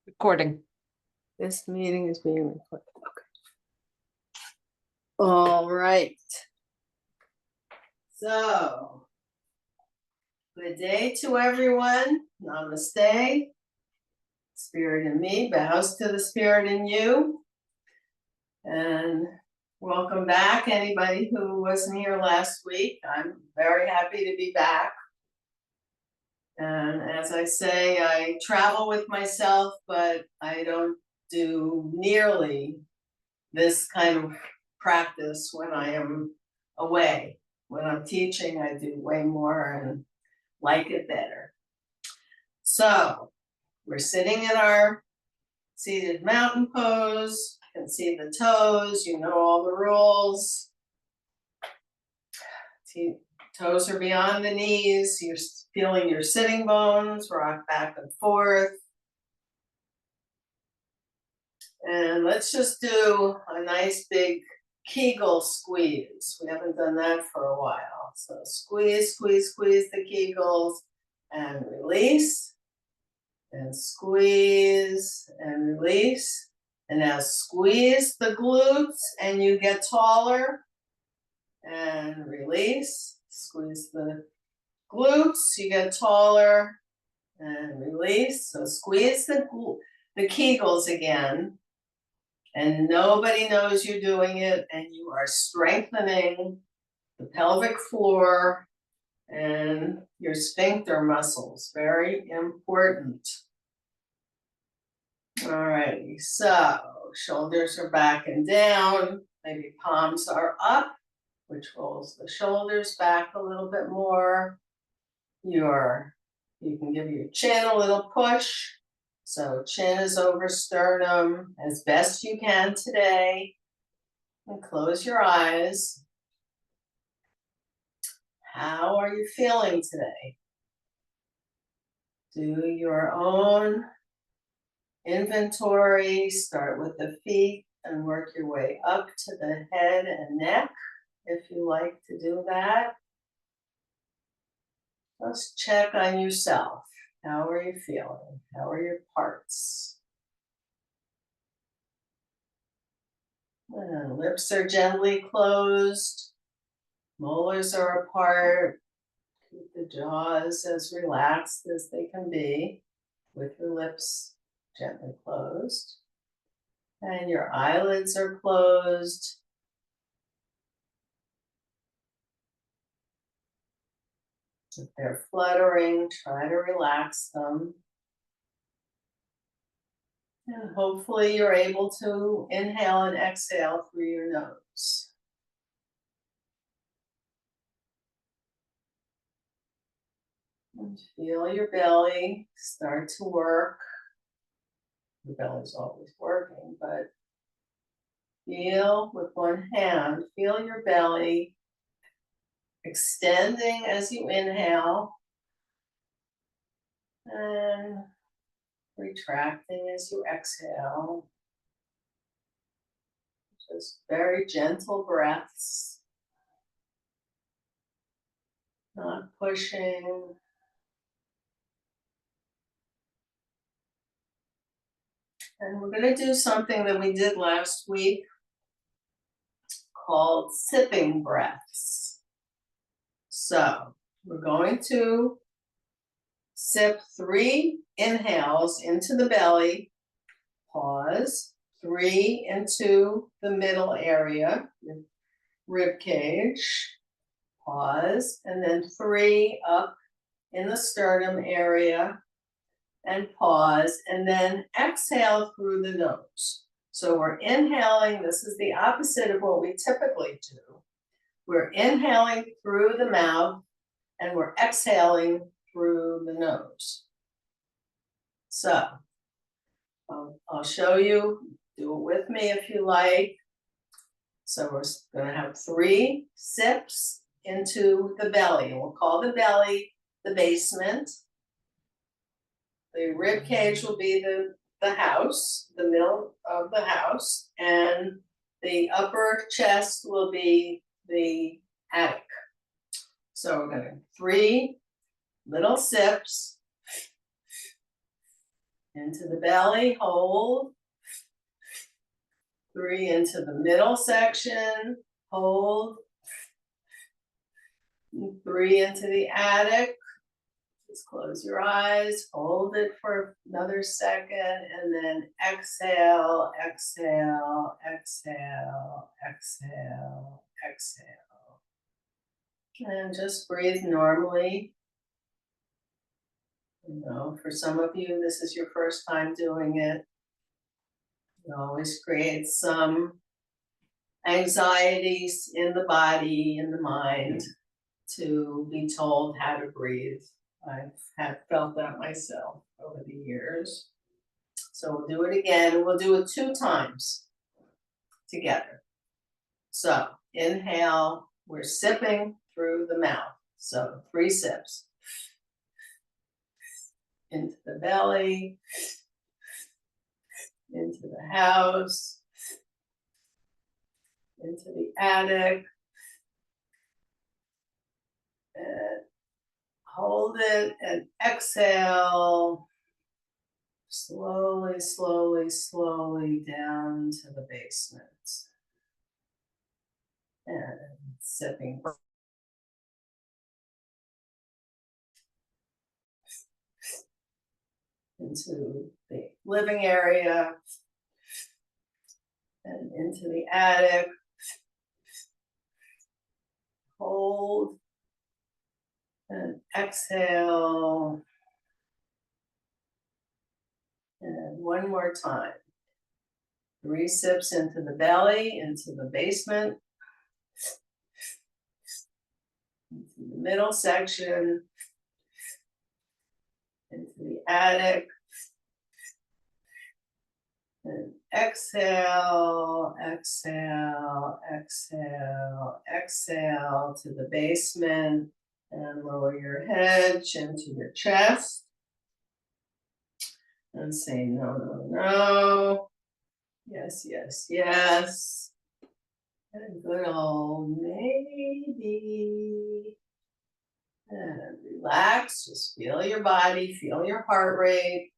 Recording. This meeting is being recorded. Okay. All right. So, good day to everyone. Namaste. Spirit in me bows to the spirit in you. And welcome back, anybody who wasn't here last week. I'm very happy to be back. And as I say, I travel with myself, but I don't do nearly this kind of practice when I am away. When I'm teaching, I do way more and like it better. So we're sitting in our seated mountain pose. You can see the toes, you know all the rules. Toes are beyond the knees. You're feeling your sitting bones rock back and forth. And let's just do a nice big Kegel squeeze. We haven't done that for a while. So squeeze, squeeze, squeeze the Kegels and release. And squeeze and release. And now squeeze the glutes and you get taller. And release. Squeeze the glutes, you get taller. And release. So squeeze the Kegels again. And nobody knows you're doing it, and you are strengthening the pelvic floor and your sphincter muscles. Very important. All righty, so shoulders are back and down. Maybe palms are up, which rolls the shoulders back a little bit more. You can give your chin a little push. So chin is over sternum as best you can today. And close your eyes. How are you feeling today? Do your own inventory. Start with the feet and work your way up to the head and neck if you like to do that. Let's check on yourself. How are you feeling? How are your parts? And lips are gently closed. Molars are apart. Keep the jaws as relaxed as they can be with your lips gently closed. And your eyelids are closed. If they're fluttering, try to relax them. And hopefully you're able to inhale and exhale through your nose. And feel your belly start to work. Your belly's always working, but feel with one hand, feel your belly extending as you inhale and retracting as you exhale. Just very gentle breaths, not pushing. And we're going to do something that we did last week called sipping breaths. So we're going to sip 3 inhales into the belly, pause, 3 into the middle area, your rib cage, pause, and then 3 up in the sternum area, and pause, and then exhale through the nose. So we're inhaling, this is the opposite of what we typically do. We're inhaling through the mouth, and we're exhaling through the nose. So I'll show you, do it with me if you like. So we're going to have 3 sips into the belly, and we'll call the belly the basement. The rib cage will be the house, the middle of the house, and the upper chest will be the attic. So we're going to 3 little sips. into the belly, hold. 3 into the middle section, hold. 3 into the attic. Just close your eyes, hold it for another second, and then exhale, exhale, exhale, exhale, exhale. And just breathe normally. You know, for some of you, this is your first time doing it. It always creates some anxieties in the body, in the mind, to be told how to breathe. I've felt that myself over the years. So we'll do it again, and we'll do it 2 times together. So inhale, we're sipping through the mouth. So 3 sips. Into the belly, into the house, into the attic, and hold it and exhale. Slowly, slowly, slowly down to the basement. And sipping. Into the living area and into the attic. Hold and exhale. And one more time. 3 sips into the belly, into the basement, into the middle section, into the attic. And exhale, exhale, exhale, exhale to the basement, and lower your head, chin to your chest. And say no, no, no. Yes, yes, yes. And good old maybe. And relax, just feel your body, feel your heart rate.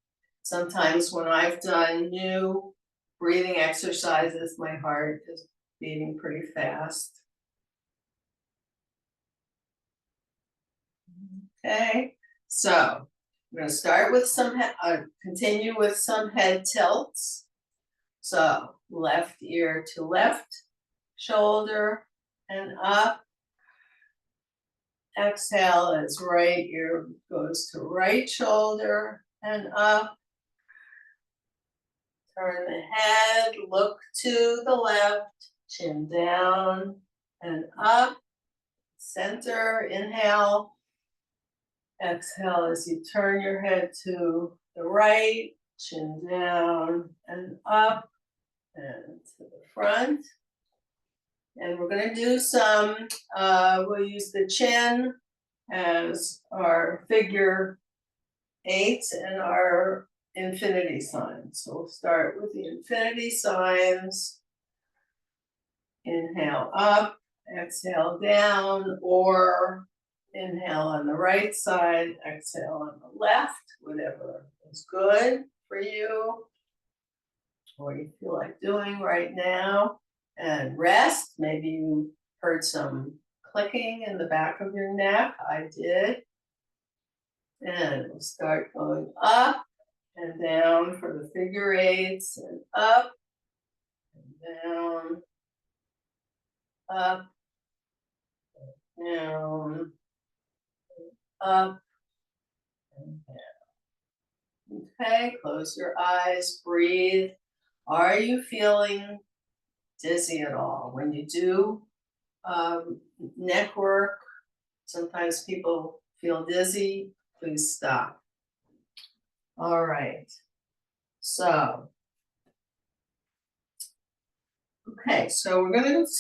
Sometimes when I've done new breathing exercises, my heart is beating pretty fast. Okay, so I'm going to start with continue with some head tilts. So left ear to left shoulder and up. Exhale as right ear goes to right shoulder and up. Turn the head, look to the left, chin down and up. Center, inhale. Exhale as you turn your head to the right, chin down and up and to the front. And we're going to do some, we'll use the chin as our figure 8 and our infinity sign. So we'll start with the infinity signs. Inhale up, exhale down, or inhale on the right side, exhale on the left, whatever is good for you, or you feel like doing right now. And rest, maybe you heard some clicking in the back of your neck, I did. And we'll start going up and down for the figure 8s, and up and down, up, down, up, and down. Okay, close your eyes, breathe. Are you feeling dizzy at all? When you do neck work, sometimes people feel dizzy. Please stop. All right. So, okay, so we're going to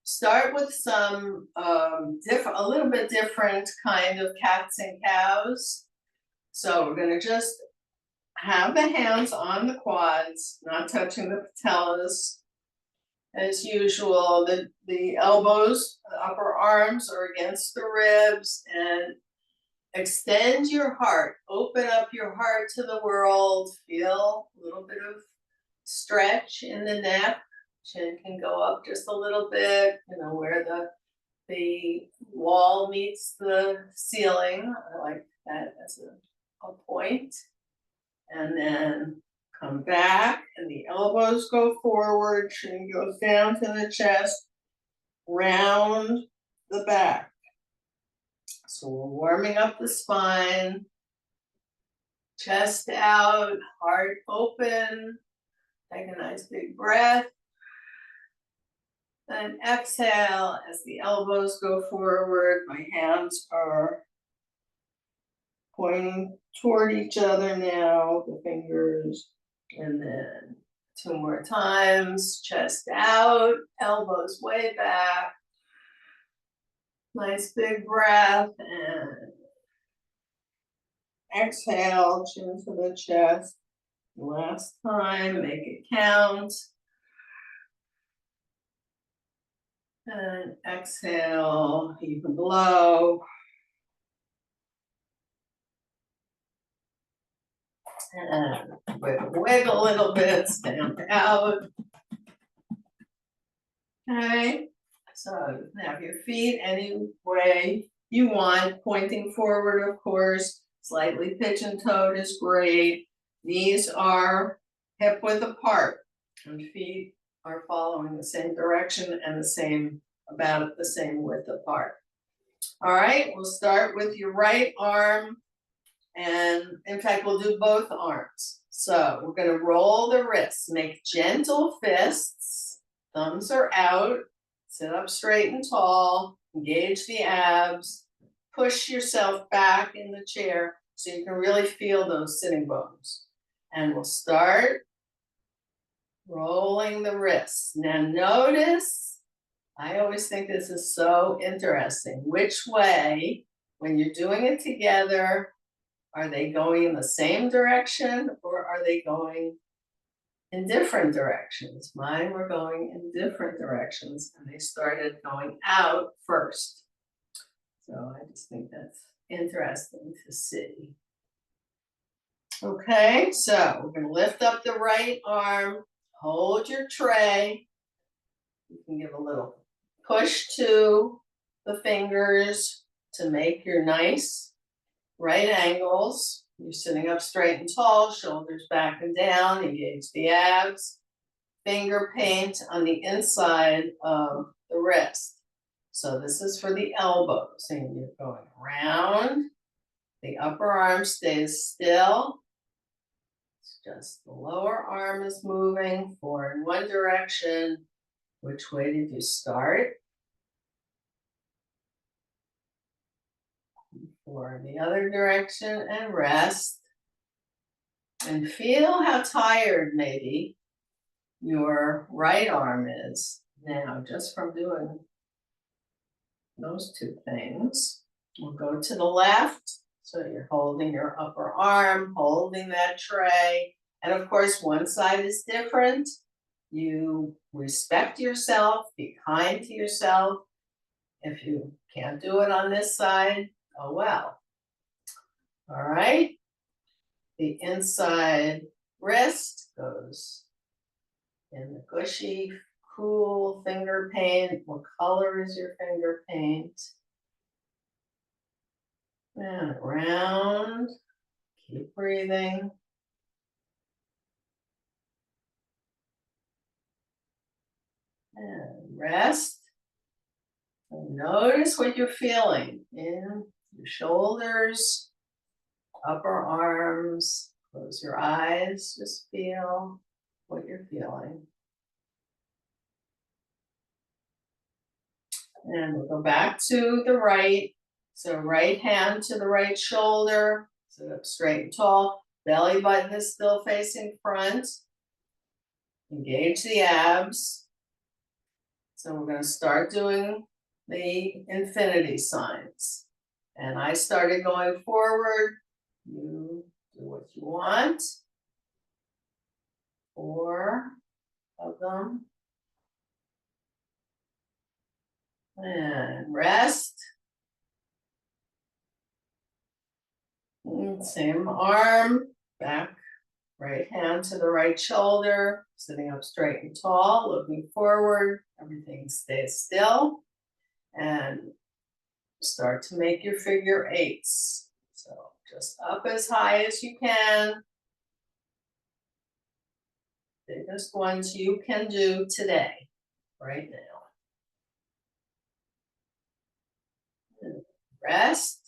start with some a little bit different kind of cats and cows. So we're going to just have the hands on the quads, not touching the patellas. As usual, the elbows, the upper arms are against the ribs, and extend your heart, open up your heart to the world, feel a little bit of stretch in the neck, chin can go up just a little bit, where the wall meets the ceiling. I like that as a point. And then come back and the elbows go forward, chin goes down to the chest, round the back. So we're warming up the spine, chest out, heart open, take a nice big breath. Then exhale as the elbows go forward. My hands are pointing toward each other now, the fingers. And then 2 more times, chest out, elbows way back. Nice big breath and exhale, chin to the chest. Last time, make it count. And exhale, even blow. And wiggle a little bit, stand out. Okay, so you can have your feet any way you want, pointing forward, of course. Slightly pitch and toed is great. Knees are hip width apart, and feet are following the same direction and about the same width apart. All right, we'll start with your right arm, and in fact, we'll do both arms. So we're going to roll the wrists, make gentle fists, thumbs are out, sit up straight and tall, engage the abs, push yourself back in the chair so you can really feel those sitting bones. And we'll start rolling the wrists. Now notice, I always think this is so interesting, which way, when you're doing it together, are they going in the same direction or are they going in different directions? Mine were going in different directions and they started going out first. So I just think that's interesting to see. Okay, so we're going to lift up the right arm, hold your tray. You can give a little push to the fingers to make your nice right angles. You're sitting up straight and tall, shoulders back and down, engage the abs. Finger paint on the inside of the wrist. So this is for the elbows, and you're going around. The upper arm stays still. It's just the lower arm is moving, 4 in one direction. Which way did you start? 4 in the other direction, and rest. And feel how tired maybe your right arm is now just from doing those 2 things. We'll go to the left. So you're holding your upper arm, holding that tray. And of course, one side is different. You respect yourself, be kind to yourself. If you can't do it on this side, oh well. All right. The inside wrist goes in the gushy, cool finger paint. What color is your finger paint? And around. Keep breathing. And rest. And notice what you're feeling in your shoulders, upper arms. Close your eyes. Just feel what you're feeling. And we'll go back to the right. So right hand to the right shoulder. Sit up straight and tall. Belly button is still facing front. Engage the abs. So we're going to start doing the infinity signs. And I started going forward. You do what you want. 4 of them. And rest. Same arm, back, right hand to the right shoulder, sitting up straight and tall, looking forward, everything stays still. And start to make your figure eights. So just up as high as you can. Biggest ones you can do today, right now. And rest,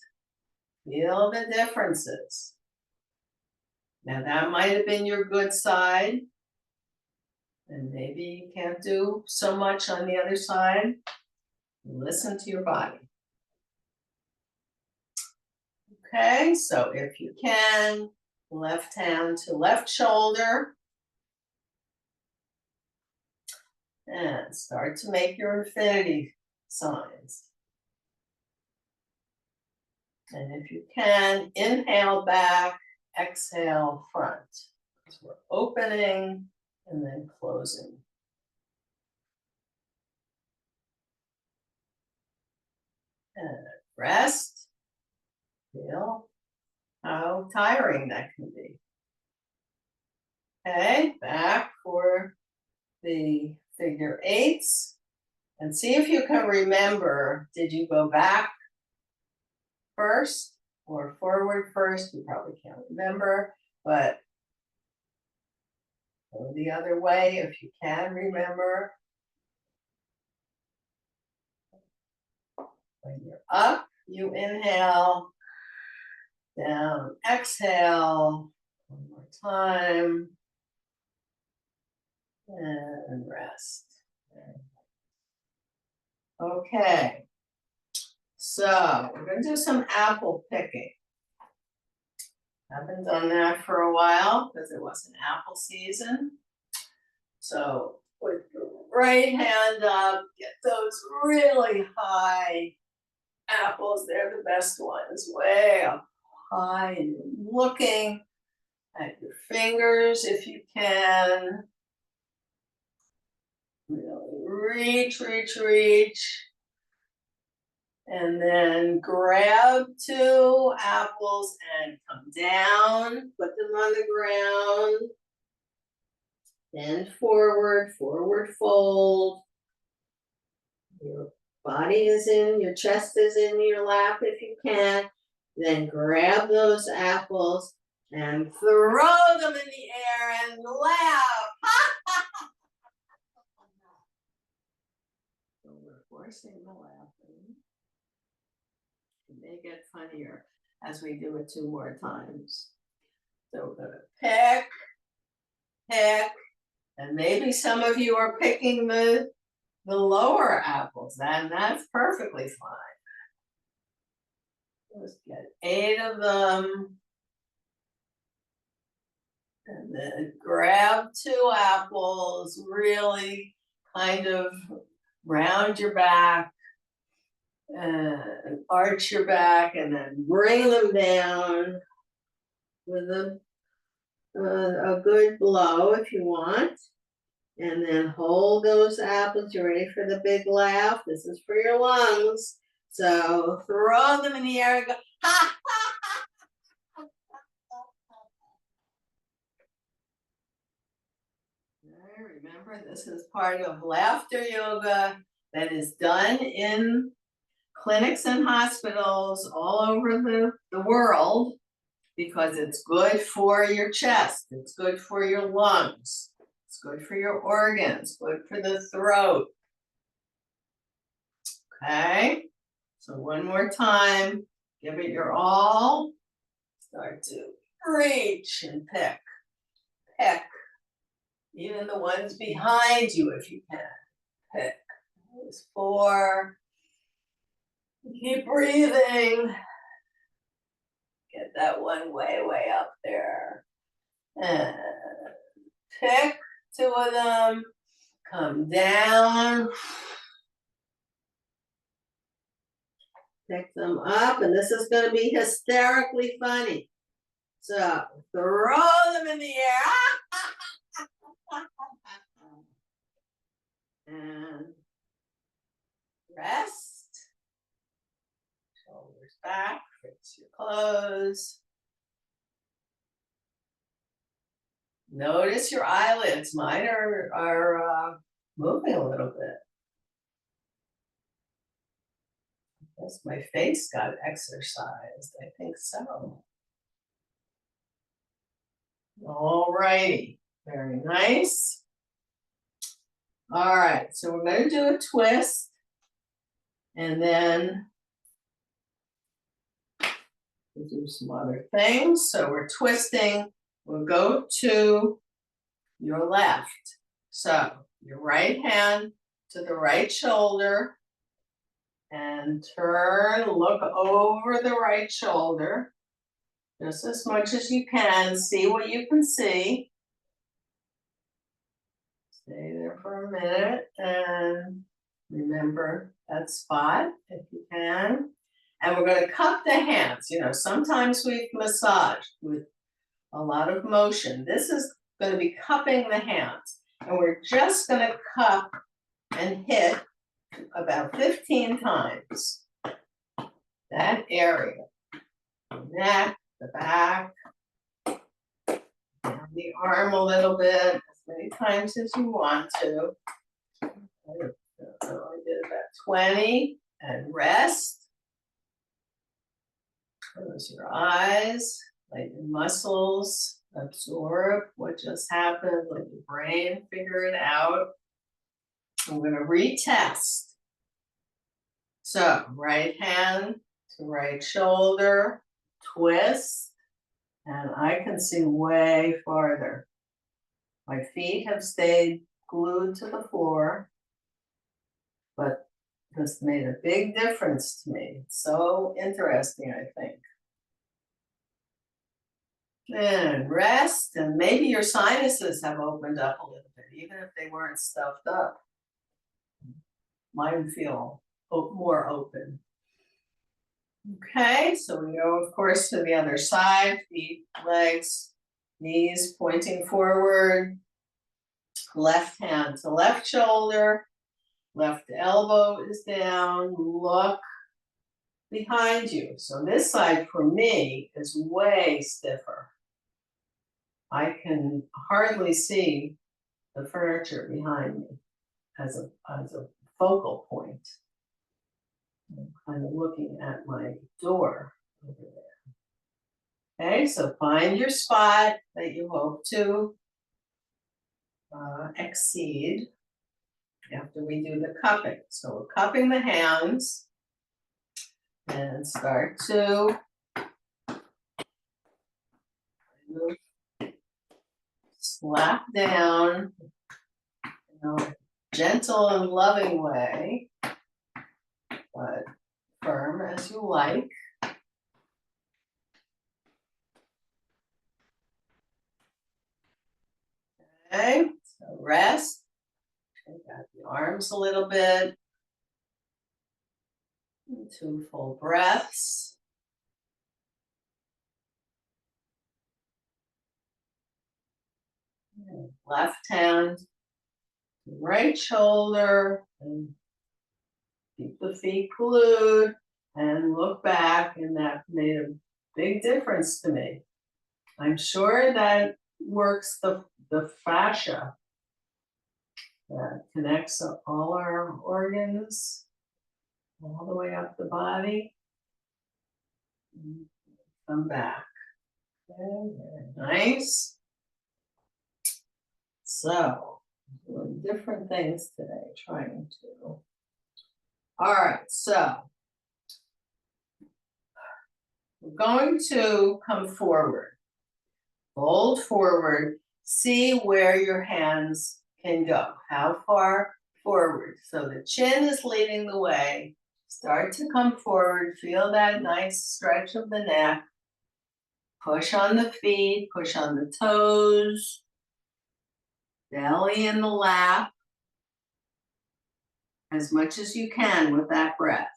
feel the differences. Now that might have been your good side, and maybe you can't do so much on the other side. Listen to your body. Okay, so if you can, left hand to left shoulder. And start to make your infinity signs. And if you can, inhale back, exhale front. So we're opening and then closing. And rest. Feel how tiring that can be. Okay, back for the figure eights. And see if you can remember, did you go back first or forward first? You probably can't remember, but go the other way if you can remember. When you're up, you inhale, down, exhale, one more time, and rest. Okay, so we're going to do some apple picking. Haven't done that for a while because it wasn't apple season. So put your right hand up, get those really high apples. They're the best ones, way up high, and you're looking at your fingers if you can. Really reach. And then grab two apples and come down, put them on the ground. Bend forward fold. Your body is in, your chest is in your lap if you can. Then grab those apples and throw them in the air and laugh. So we're forcing the laughing. It may get funnier as we do it 2 more times. So we're gonna pick, and maybe some of you are picking the lower apples, and that's perfectly fine. Let's get 8 of them. And then grab 2 apples, really kind of round your back and arch your back, and then bring them down with a good blow if you want. And then hold those apples. You're ready for the big laugh. This is for your lungs. So throw them in the air and go, ha, ha, ha. Remember, this is part of laughter yoga that is done in clinics and hospitals all over the world because it's good for your chest, it's good for your lungs, it's good for your organs, good for the throat. Okay, so one more time, give it your all. Start to reach and pick. Even the ones behind you if you can. Pick. There's 4. Keep breathing. Get that one way up there. And pick 2 of them. Come down. Pick them up, and this is going to be hysterically funny. So throw them in the air. And rest. Shoulders back, fix your clothes. Notice your eyelids. Mine are moving a little bit. I guess my face got exercised. I think so. All righty. Very nice. All right. So we're going to do a twist. And then we'll do some other things. So we're twisting. We'll go to your left. So your right hand to the right shoulder and turn, look over the right shoulder just as much as you can. See what you can see. Stay there for a minute and remember that spot if you can. And we're going to cup the hands. You know, sometimes we've massaged with a lot of motion. This is going to be cupping the hands. And we're just going to cup and hit about 15 times that area. The neck, the back, down the arm a little bit, as many times as you want to. I did about 20 and rest. Close your eyes, let your muscles absorb what just happened, let your brain figure it out. I'm going to retest. So, right hand to right shoulder, twist, and I can see way farther. My feet have stayed glued to the floor, but this made a big difference to me. It's so interesting, I think. And rest, and maybe your sinuses have opened up a little bit, even if they weren't stuffed up. Mine feel more open. Okay, so we go, of course, to the other side, feet, legs, knees pointing forward, left hand to left shoulder, left elbow is down, look behind you. So this side for me is way stiffer. I can hardly see the furniture behind me as a focal point. I'm kind of looking at my door over there. Okay, so find your spot that you hope to exceed after we do the cupping. So we're cupping the hands and start to slap down in a gentle and loving way, but firm as you like. Okay, so rest. Take out the arms a little bit. 2 full breaths. And left hand, right shoulder, and keep the feet glued and look back, and that made a big difference to me. I'm sure that works the fascia that connects all our organs all the way up the body. And come back. Okay, very nice. So, doing different things today, trying to. All right, so we're going to come forward. Fold forward, see where your hands can go, how far forward. So the chin is leading the way. Start to come forward, feel that nice stretch of the neck. Push on the feet, push on the toes, belly in the lap, as much as you can with that breath.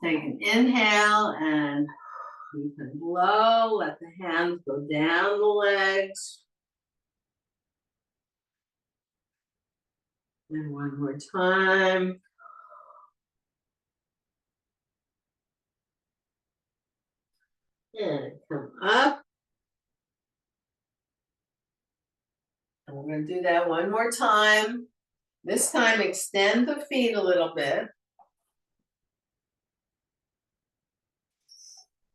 Take an inhale and you can blow, let the hands go down the legs. And one more time. And come up. gonna do that one more time. This time, extend the feet a little bit.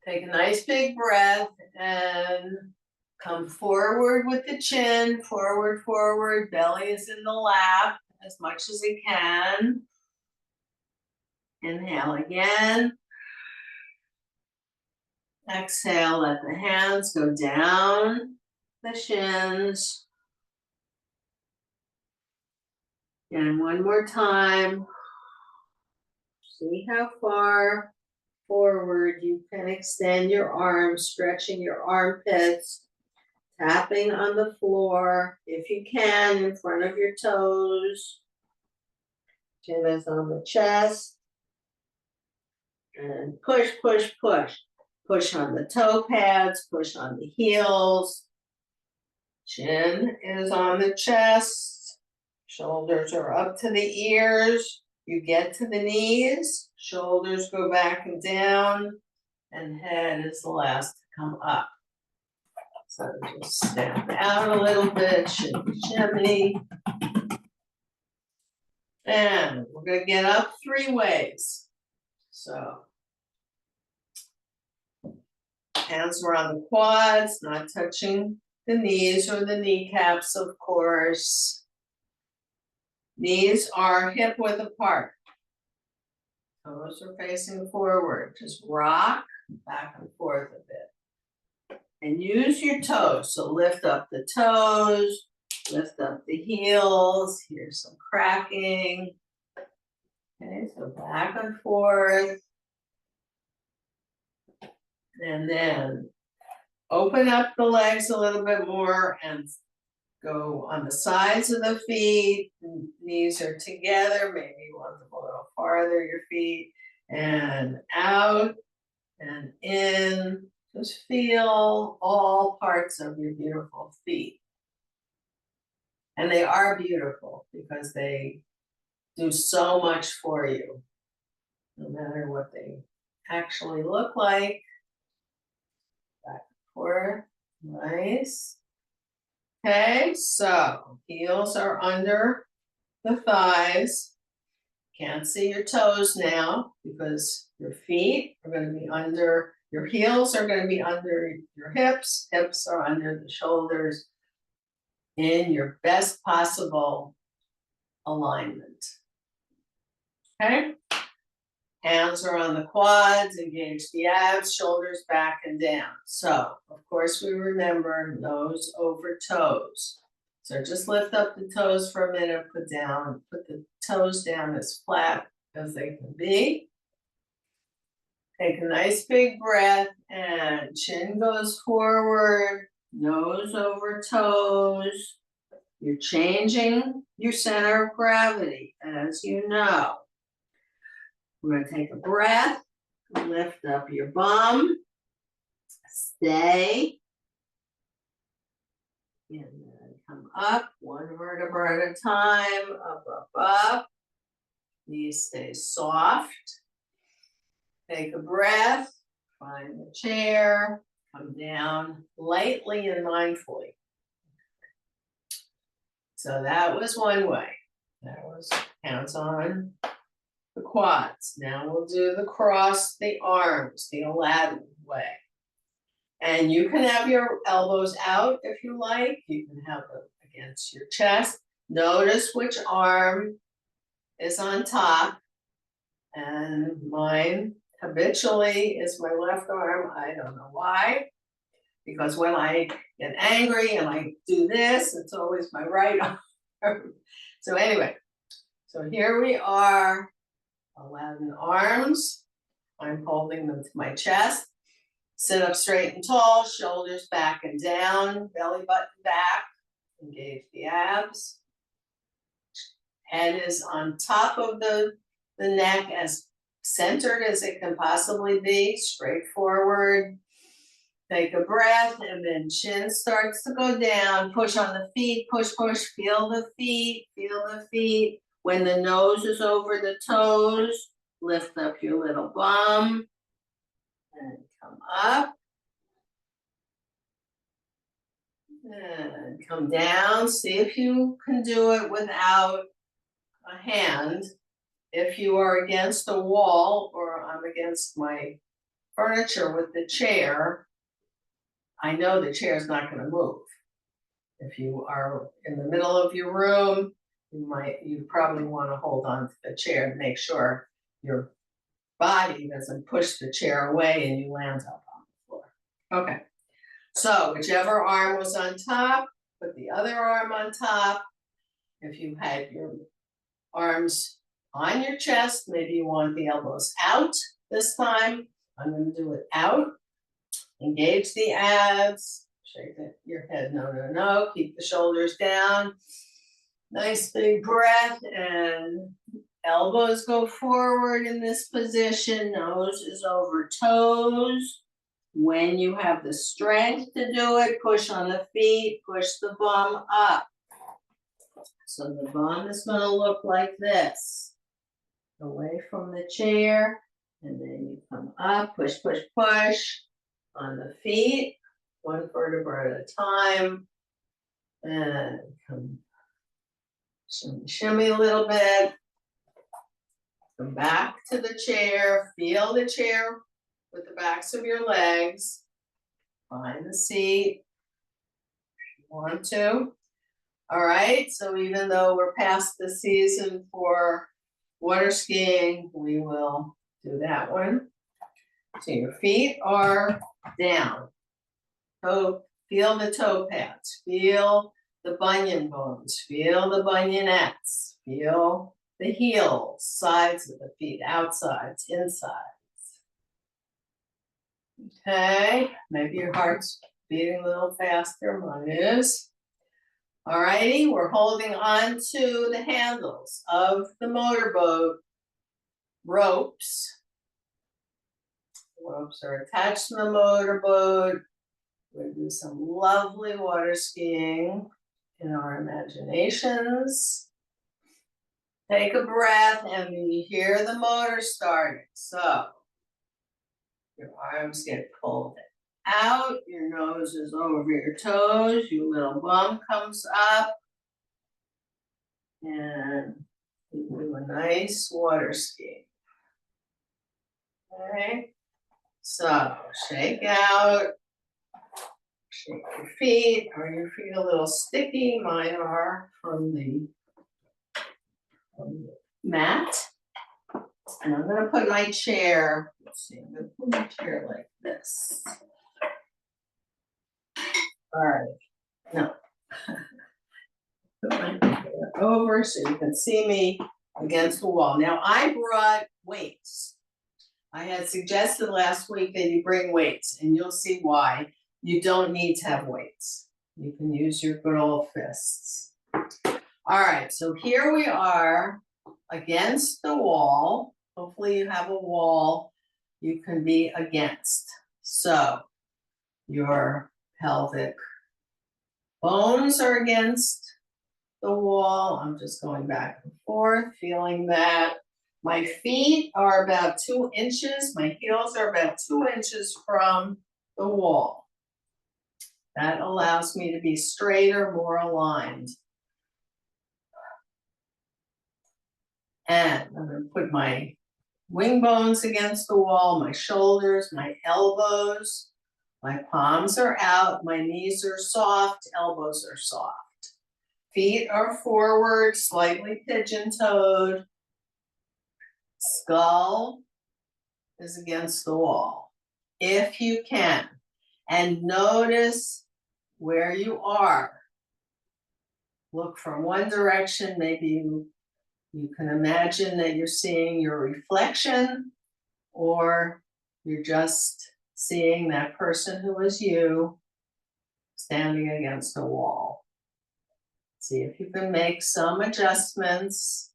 Take a nice big breath and come forward with the chin, forward, forward. Belly is in the lap as much as it can. Inhale again. Exhale, let the hands go down the shins. And one more time. See how far forward you can extend your arms, stretching your armpits, tapping on the floor if you can in front of your toes. Chin is on the chest. And push, push, push. Push on the toe pads, push on the heels. Chin is on the chest. Shoulders are up to the ears. You get to the knees. Shoulders go back and down. And head is the last to come up. So just step out a little bit, shimmy, shimmy. And we're going to get up 3 ways. So hands around the quads, not touching the knees or the kneecaps, of course. Knees are hip width apart. Toes are facing forward. Just rock back and forth a bit. And use your toes. So lift up the toes, lift up the heels. Here's some cracking. Okay, so back and forth. And then open up the legs a little bit more and go on the sides of the feet. Knees are together. Maybe you want them a little farther, your feet. And out and in. Just feel all parts of your beautiful feet. And they are beautiful because they do so much for you, no matter what they actually look like. Back and forth, nice. Okay, so heels are under the thighs. Can't see your toes now because your feet are going to be under, your heels are going to be under your hips. Hips are under the shoulders in your best possible alignment. Okay? Hands are on the quads, engage the abs, shoulders back and down. So, of course, we remember nose over toes. So just lift up the toes for a minute, put the toes down as flat as they can be. Take a nice big breath and chin goes forward, nose over toes. You're changing your center of gravity, as you know. We're going to take a breath, lift up your bum, stay, and then come up, one vertebra at a time, up, up, up. Knees stay soft. Take a breath, find the chair, come down lightly and mindfully. So that was one way. That was hands on the quads. Now we'll do the cross the arms, the Aladdin way. And you can have your elbows out if you like. You can have them against your chest. Notice which arm is on top. And mine habitually is my left arm. I don't know why. Because when I get angry and I do this, it's always my right arm. So anyway, so here we are. Aladdin arms. I'm holding them to my chest. Sit up straight and tall, shoulders back and down, belly button back. Engage the abs. Head is on top of the neck, as centered as it can possibly be, straight forward. Take a breath, and then chin starts to go down. Push on the feet, push, push, feel the feet, feel the feet. When the nose is over the toes, lift up your little bum and come up. And Come down, see if you can do it without a hand. If you are against a wall or I'm against my furniture with the chair, I know the chair is not going to move. If you are in the middle of your room, you probably want to hold on to the chair to make sure your body doesn't push the chair away and you land up on the floor. Okay, so whichever arm was on top, put the other arm on top. If you had your arms on your chest, maybe you want the elbows out this time. I'm going to do it out. Engage the abs. Shake your head, no, no, no. Keep the shoulders down. Nice big breath, and elbows go forward in this position. Nose is over toes. When you have the strength to do it, push on the feet, push the bum up. So the bum is going to look like this. Away from the chair, and then you come up, push, push, push on the feet, one vertebra at a time, and come shimmy, shimmy a little bit. Come back to the chair, feel the chair with the backs of your legs, find the seat if you want to. All right, so even though we're past the season for water skiing, we will do that one. So your feet are down. Feel the toe pads, feel the bunion bones, feel the bunionettes, feel the heels, sides of the feet, outsides, insides. Okay, maybe your heart's beating a little faster, mine is. All righty, we're holding on to the handles of the motorboat ropes. Ropes are attached to the motorboat. We'll do some lovely water skiing in our imaginations. Take a breath and you hear the motor starting. So your arms get pulled out, your nose is over your toes, your little bum comes up, and you do a nice water ski. Okay, so shake out, shake your feet. Are your feet a little sticky? Mine are from the mat. And I'm going to put my chair, let's see, I'm going to put my chair like this. All right, no. Put my chair over so you can see me against the wall. Now I brought weights. I had suggested last week that you bring weights, and you'll see why. You don't need to have weights. You can use your good old fists. All right, so here we are against the wall. Hopefully you have a wall you can be against. So your pelvic bones are against the wall. I'm just going back and forth, feeling that. My feet are about 2 inches. My heels are about 2 inches from the wall. That allows me to be straighter, more aligned. And I'm going to put my wing bones against the wall, my shoulders, my elbows. My palms are out, my knees are soft, elbows are soft. Feet are forward, slightly pigeon-toed. Skull is against the wall, if you can. And notice where you are. Look from one direction, maybe you can imagine that you're seeing your reflection, or you're just seeing that person who is you standing against a wall. See if you can make some adjustments.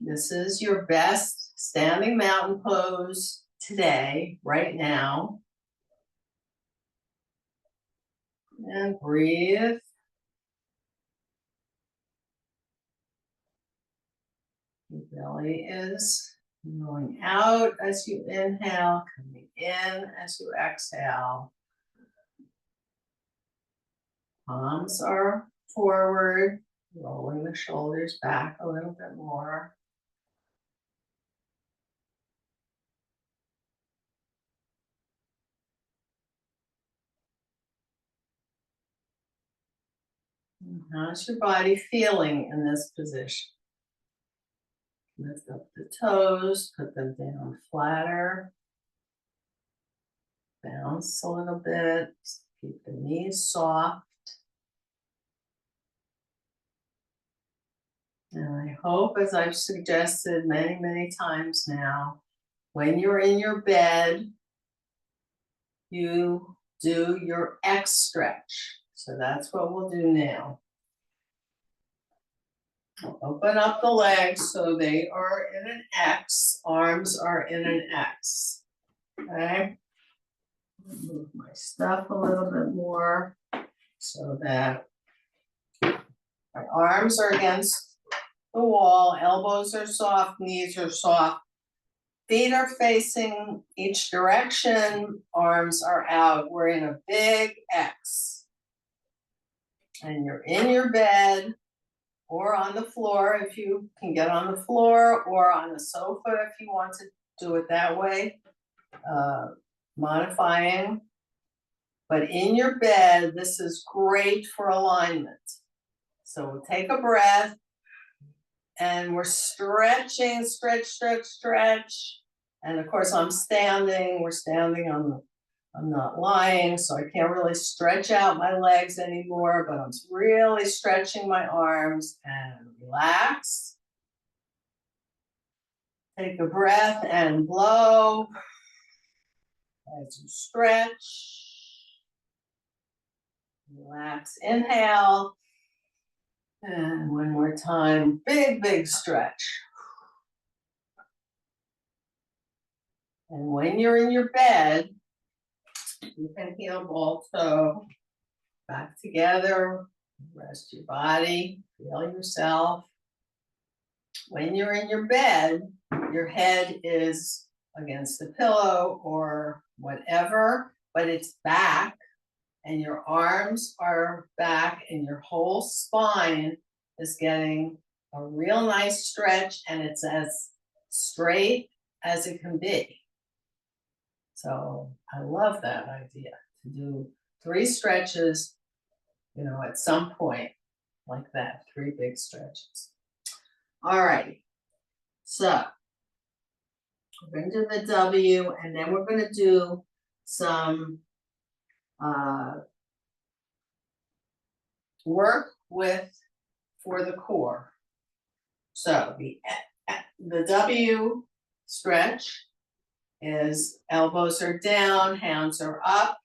This is your best standing mountain pose today, right now. And breathe. Your belly is going out as you inhale, coming in as you exhale. Palms are forward, rolling the shoulders back a little bit more. And how's your body feeling in this position? Lift up the toes, put them down flatter. Bounce a little bit, keep the knees soft. And I hope, as I've suggested many, many times now, when you're in your bed, you do your X stretch. So that's what we'll do now. We'll open up the legs so they are in an X, arms are in an X. Okay. Move my stuff a little bit more so that my arms are against the wall, elbows are soft, knees are soft, feet are facing each direction, arms are out. We're in a big X. And you're in your bed or on the floor if you can get on the floor, or on the sofa if you want to do it that way, modifying. But in your bed, this is great for alignment. So we'll take a breath. And we're stretching, stretch, stretch, stretch. And of course, I'm standing. We're standing I'm not lying, so I can't really stretch out my legs anymore, but I'm really stretching my arms and relax. Take a breath and blow as you stretch. Relax, inhale. And one more time, big, big stretch. And when you're in your bed, you can heel ball toe back together, rest your body, feel yourself. When you're in your bed, your head is against the pillow or whatever, but it's back, and your arms are back, and your whole spine is getting a real nice stretch, and it's as straight as it can be. So I love that idea, to do 3 stretches, at some point like that, 3 big stretches. All right, so we're going to do the W, and then we're going to do some work for the core. So the W stretch is elbows are down, hands are up.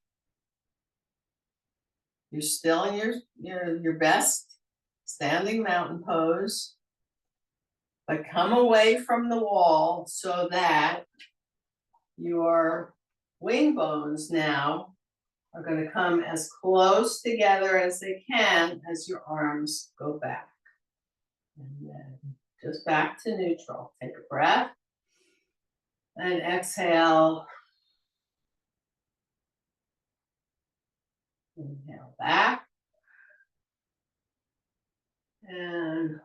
You're still in your best standing mountain pose, but come away from the wall so that your wing bones now are going to come as close together as they can as your arms go back. And then just back to neutral. Take a breath and exhale. Inhale back. And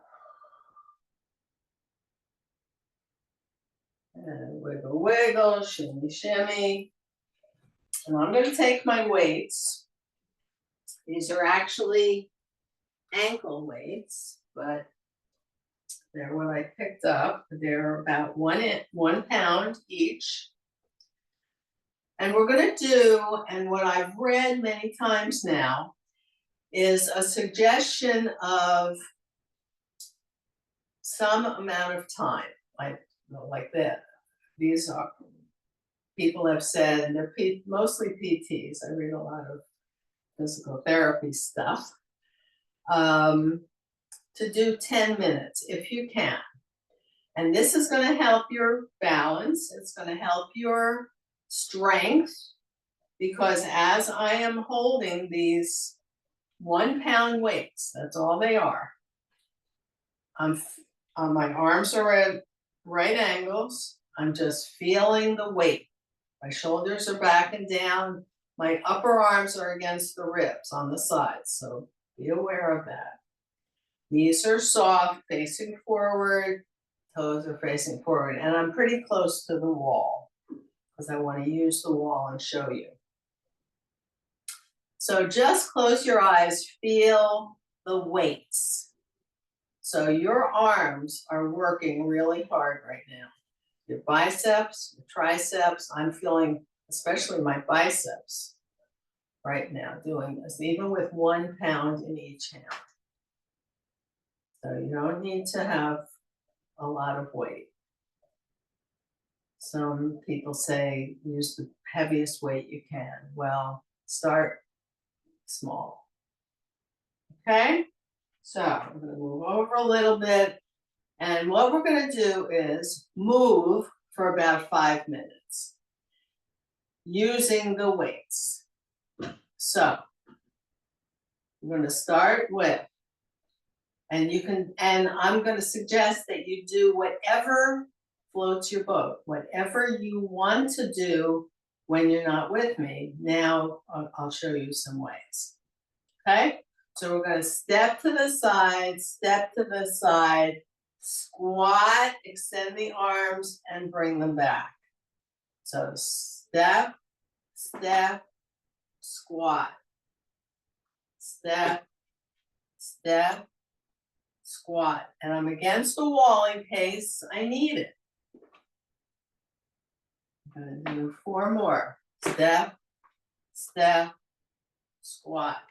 wiggle, wiggle, shimmy, shimmy. And I'm going to take my weights. These are actually ankle weights, but they're what I picked up. They're about 1 pound each. And we're going to do, and what I've read many times now, is a suggestion of some amount of time, like that. These are, people have said, and they're mostly PTs. I read a lot of physical therapy stuff. To do 10 minutes if you can. And this is going to help your balance. It's going to help your strength, because as I am holding these 1 pound weights, that's all they are. My arms are at right angles. I'm just feeling the weight. My shoulders are back and down. My upper arms are against the ribs on the sides, so be aware of that. Knees are soft, facing forward, toes are facing forward, and I'm pretty close to the wall because I want to use the wall and show you. So just close your eyes, feel the weights. So your arms are working really hard right now. Your biceps, your triceps, I'm feeling especially my biceps right now doing this, even with 1 pound in each hand. So you don't need to have a lot of weight. Some people say use the heaviest weight you can. Well, start small. Okay, so I'm going to move over a little bit. And what we're going to do is move for about 5 minutes using the weights. So I'm going to start with, and I'm going to suggest that you do whatever floats your boat, whatever you want to do when you're not with me. Now I'll show you some ways. Okay, so we're going to step to the side, squat, extend the arms and bring them back. So step, step, squat, step, step, squat. And I'm against the wall in case I need it. I'm going to do 4 more. Step, step, squat,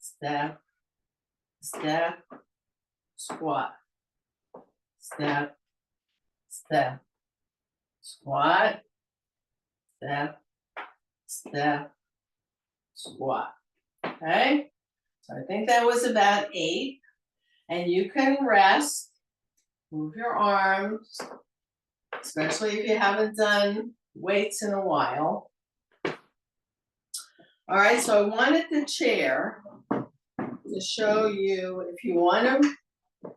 step, step, squat, step, step, squat, step, step, squat. Okay, so I think that was about 8. And you can rest, move your arms, especially if you haven't done weights in a while. All right, so I wanted the chair to show you if you want to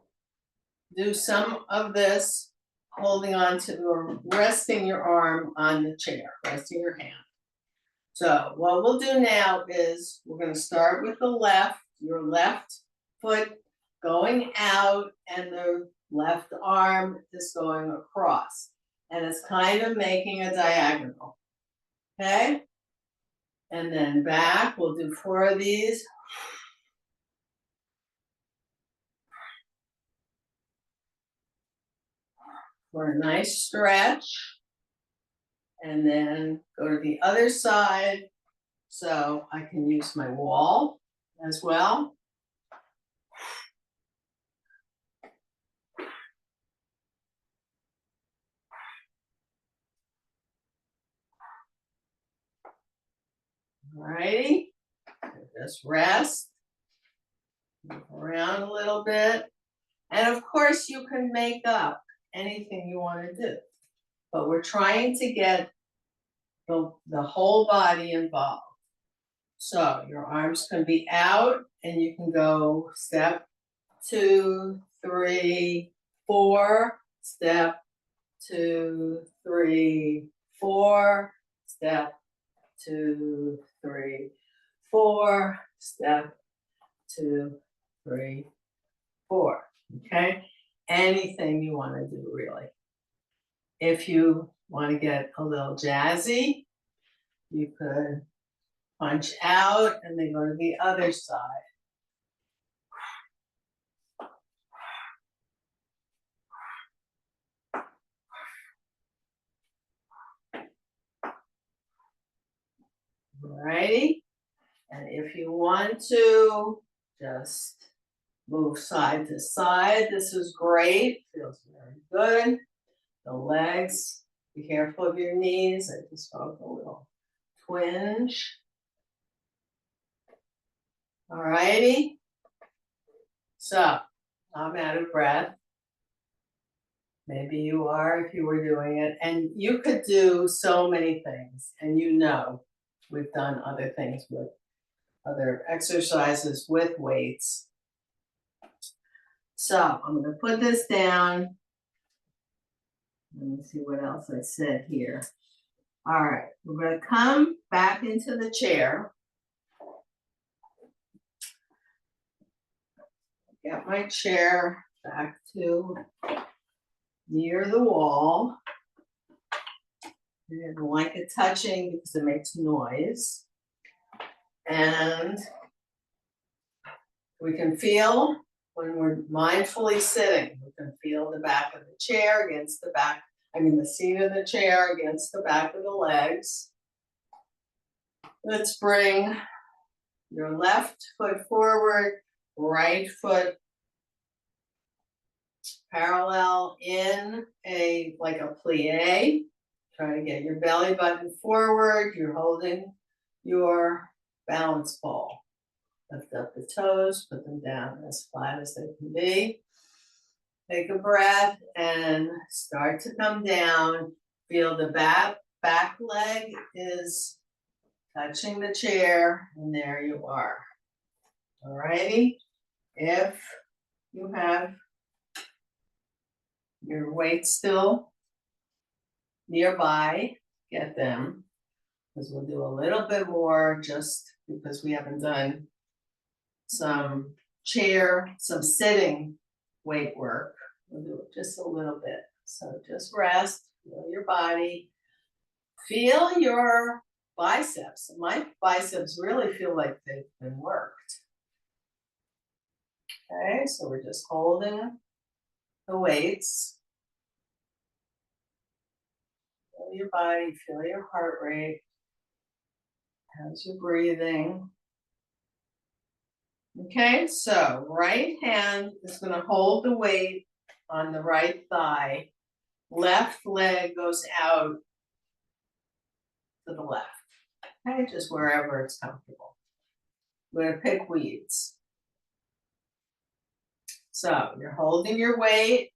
do some of this holding on to or resting your arm on the chair, resting your hand. So what we'll do now is we're going to start with the left, your left foot going out and the left arm is going across. And it's kind of making a diagonal. Okay? And then back, we'll do 4 of these. For a nice stretch. And then go to the other side. So I can use my wall as well. All righty. Just rest. Move around a little bit. And of course, you can make up anything you want to do. But we're trying to get the whole body involved. So your arms can be out and you can go step 2, 3, 4, step 2, 3, 4, step 2, 3, 4, step 2, 3, 4. Okay, anything you want to do really. If you want to get a little jazzy, you could punch out and then go to the other side. Alrighty, and if you want to just move side to side, this is great, feels very good. The legs, be careful of your knees. I just felt a little twinge. Alrighty, so I'm out of breath. Maybe you are if you were doing it, and you could do so many things, and you know we've done other things with other exercises with weights. So I'm going to put this down. Let me see what else I said here. All right, we're going to come back into the chair. Get my chair back to near the wall. I don't like it touching because it makes noise. And we can feel when we're mindfully sitting, we can feel the back of the chair against the back, the seat of the chair against the back of the legs. Let's bring your left foot forward, right foot parallel in like a plie. Try to get your belly button forward. You're holding your balance ball. Lift up the toes, put them down as flat as they can be. Take a breath and start to come down. Feel the back leg is touching the chair, and there you are. All righty. If you have your weights still nearby, get them, because we'll do a little bit more just because we haven't done some sitting weight work. We'll do it just a little bit. So just rest, feel your body, feel your biceps. My biceps really feel like they've been worked. Okay, so we're just holding the weights. Feel your body, feel your heart rate. How's your breathing? Okay, so right hand is going to hold the weight on the right thigh. Left leg goes out to the left. Okay, just wherever it's comfortable. We're going to pick weeds. So you're holding your weight.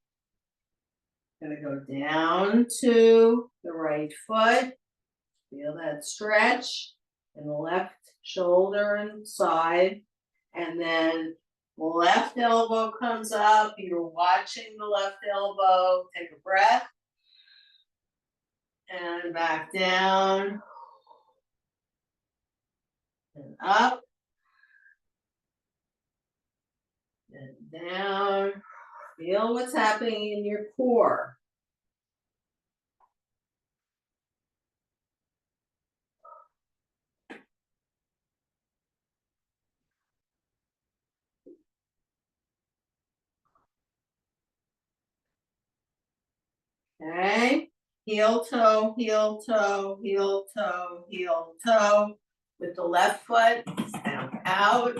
Going to go down to the right foot. Feel that stretch in the left shoulder and side. And then left elbow comes up. You're watching the left elbow. Take a breath. And back down. And up. And down. Feel what's happening in your core. Okay, heel toe, heel toe, heel toe, heel toe. With the left foot, step out.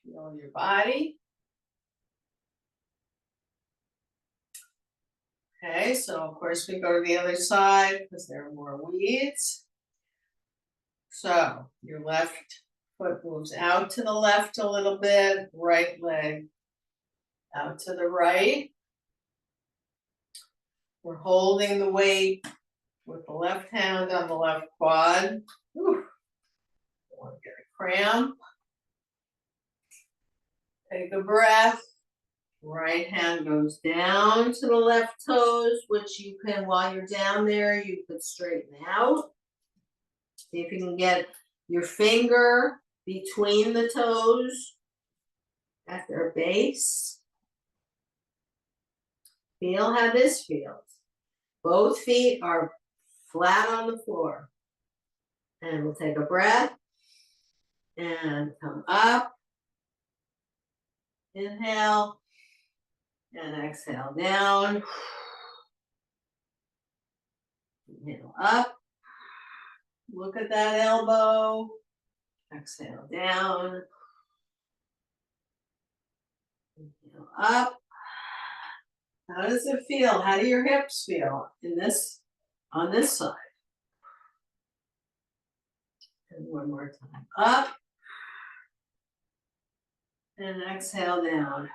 Feel your body. Okay, so of course we go to the other side because there are more weeds. So your left foot moves out to the left a little bit, right leg out to the right. We're holding the weight with the left hand on the left quad. Whew. Don't want to get a cramp. Take a breath. Right hand goes down to the left toes, which you can, while you're down there, you could straighten out. See if you can get your finger between the toes at their base. Feel how this feels. Both feet are flat on the floor. And we'll take a breath and come up. Inhale and exhale down. Inhale up. Look at that elbow. Exhale down. Inhale up. How does it feel? How do your hips feel on this side? And one more time. Up. And exhale down.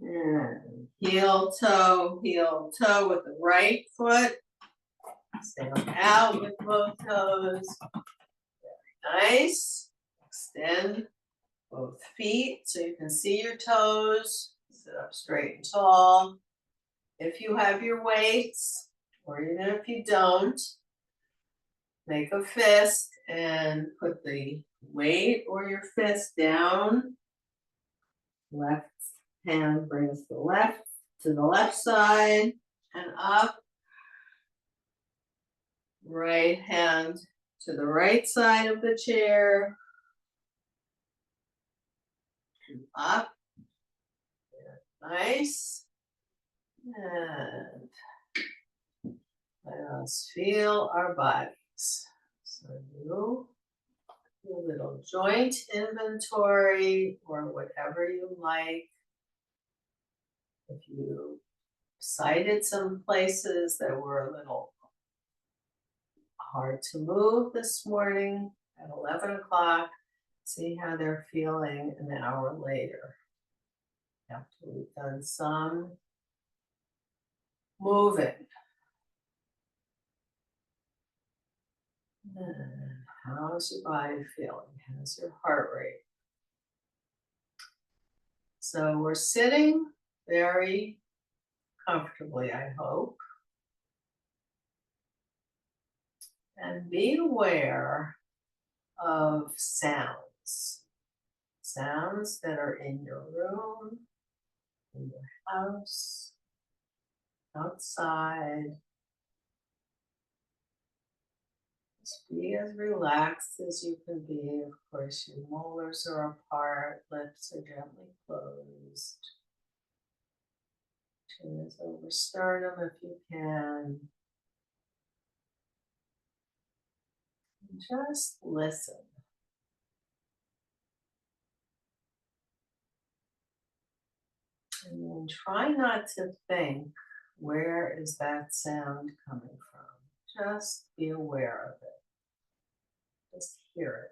And heel toe with the right foot. Stand out with both toes. Very nice. Extend both feet so you can see your toes. Sit up straight and tall. If you have your weights, or even if you don't, make a fist and put the weight or your fist down. Left hand brings the left to the left side and up. Right hand to the right side of the chair. And up. Nice. And let us feel our bodies. So do a little joint inventory or whatever you like. If you cited some places that were a little hard to move this morning at 11 o'clock, see how they're feeling an hour later after we've done some moving. And how's your body feeling? How's your heart rate? So we're sitting very comfortably, I hope. And be aware of sounds. Sounds that are in your room, in your house, outside. Just be as relaxed as you can be. Of course, your molars are apart, lips are gently closed. Chin is over sternum if you can. And just listen. And then try not to think, where is that sound coming from? Just be aware of it. Just hear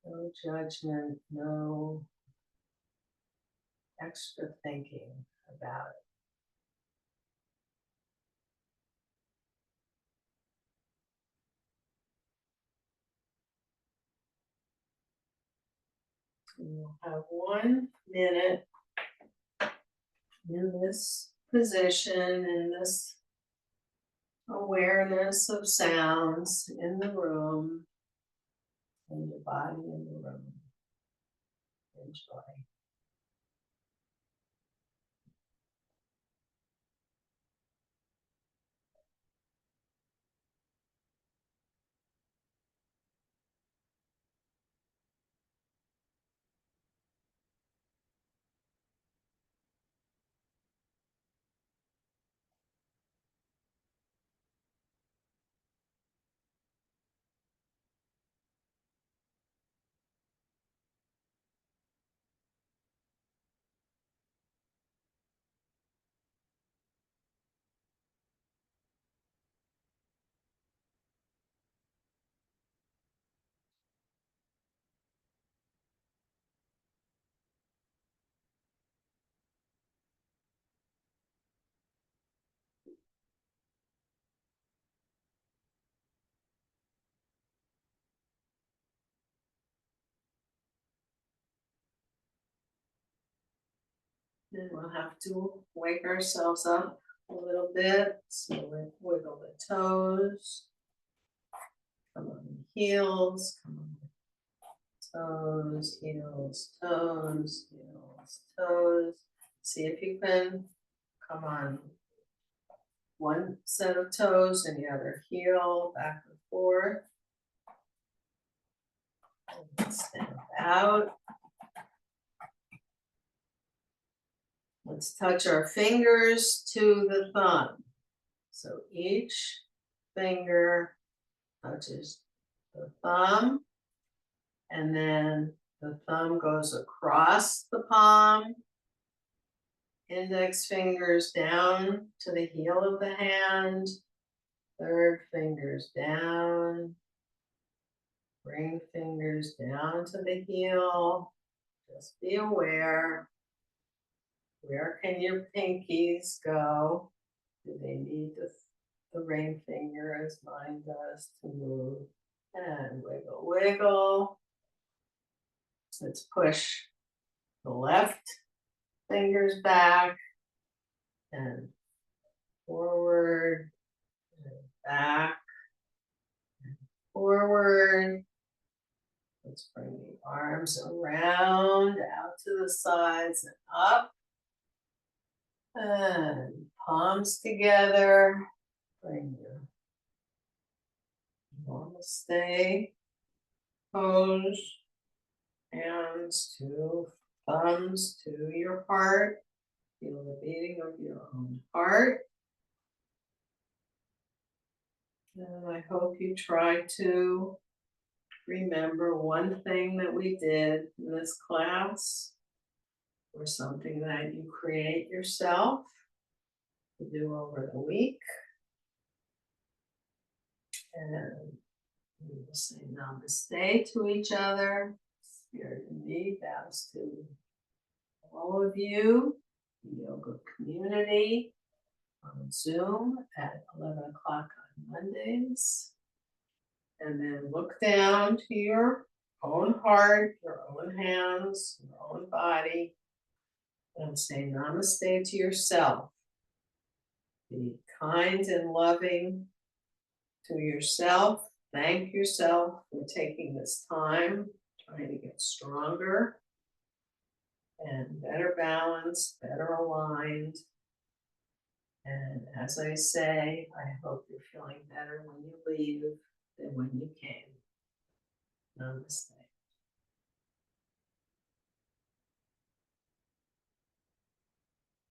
it. No judgment, no extra thinking about it. We'll have 1 minute in this position, in this awareness of sounds in the room, and your body in the room. Enjoy. Then we'll have to wake ourselves up a little bit. So we wiggle the toes. Come on the heels. Come on the toes, heels, toes, heels, toes. See if you can come on one set of toes and the other heel, back and forth. And stand out. Let's touch our fingers to the thumb. So each finger touches the thumb, and then the thumb goes across the palm, index fingers down to the heel of the hand, third fingers down, ring fingers down to the heel. Just be aware. Where can your pinkies go? Do they need the ring finger, as mine does, to move? And wiggle, wiggle. Let's push the left fingers back and forward and back and forward. Let's bring the arms around, out to the sides and up. And palms together. Bring your namaste pose. Hands to thumbs to your heart. Feel the beating of your own heart. And I hope you try to remember one thing that we did in this class, or something that you create yourself to do over the week. And we will say namaste to each other. Spirit in me bows to all of you, the yoga community on Zoom at 11 o'clock on Mondays. And then look down to your own heart, your own hands, your own body, and say namaste to yourself. Be kind and loving to yourself. Thank yourself for taking this time, trying to get stronger and better balanced, better aligned. And as I say, I hope you're feeling better when you leave than when you came. Namaste.